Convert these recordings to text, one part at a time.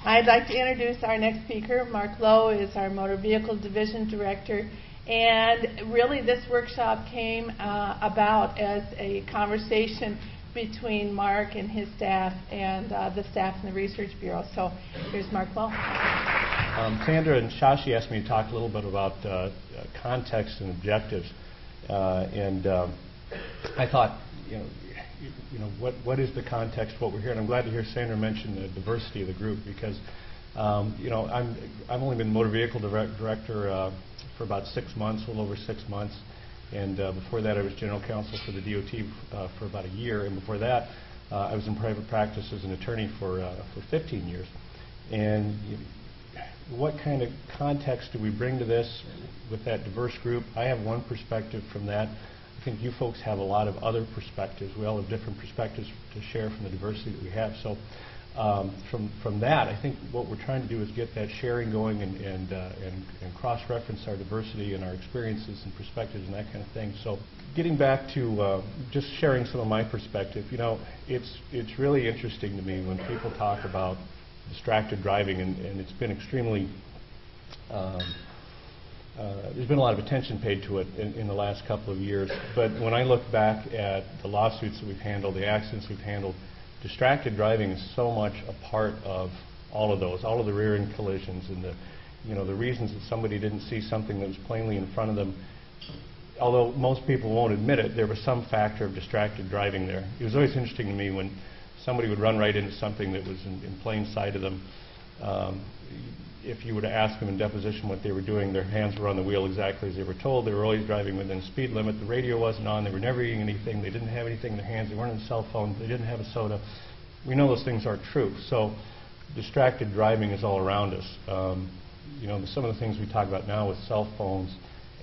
I'd like to introduce our next speaker. Mark Lowe is our Motor Vehicle Division Director. And really this workshop came about as a conversation between Mark and his staff and the staff in the Research Bureau. So here's Mark Lowe. Sandra and Shashi asked me to talk a little bit about context and objectives. I thought, what is the context of what we're hearing? I'm glad to hear Sandra mention the diversity of the group because, I've only been motor vehicle director for about 6 months, a little over 6 months. And before that, I was general counsel for the DOT for about a year. And before that, I was in private practice as an attorney for 15 years. And what kind of context do we bring to this with that diverse group? I have one perspective from that. I think you folks have a lot of other perspectives. We all have different perspectives to share from the diversity that we have. So from that, I think what we're trying to do is get that sharing going and cross-reference our diversity and our experiences and perspectives and that kind of thing. So getting back to just sharing some of my perspective, it's really interesting to me when people talk about distracted driving, and it's been extremely, there's been a lot of attention paid to it in the last couple of years. But when I look back at the lawsuits that we've handled, the accidents we've handled, distracted driving is so much a part of all of those, all of the rear-end collisions and the reasons that somebody didn't see something that was plainly in front of them. Although most people won't admit it, there was some factor of distracted driving there. It was always interesting to me when somebody would run right into something that was in plain sight of them. If you were to ask them in deposition what they were doing, their hands were on the wheel exactly as they were told. They were always driving within a speed limit. The radio wasn't on. They were never eating anything. They didn't have anything in their hands. They weren't on a cell phone. They didn't have a soda. We know those things aren't true. So distracted driving is all around us. Some of the things we talk about now with cell phones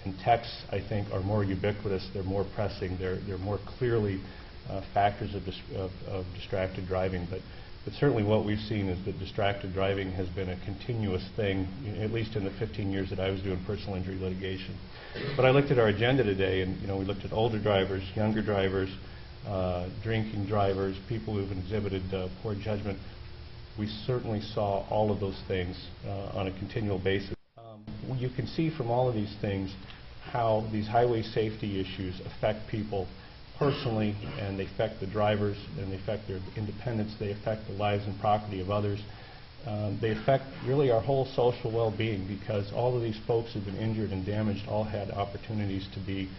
and texts, I think, are more ubiquitous. They're more pressing. They're more clearly factors of distracted driving. But certainly what we've seen is that distracted driving has been a continuous thing, at least in the 15 years that I was doing personal injury litigation. But I looked at our agenda today, and we looked at older drivers, younger drivers, drinking drivers, people who've exhibited poor judgment. We certainly saw all of those things on a continual basis. You can see from all of these things how these highway safety issues affect people personally, and they affect the drivers, and they affect their independence, they affect the lives and property of others. They affect really our whole social well-being, because all of these folks who've been injured and damaged all had opportunities to be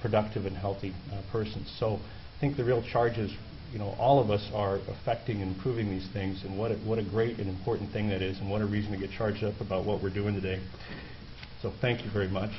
productive and healthy persons. So I think the real charge is, all of us are affecting and improving these things, and what a great and important thing that is, and what a reason to get charged up about what we're doing today. So thank you very much.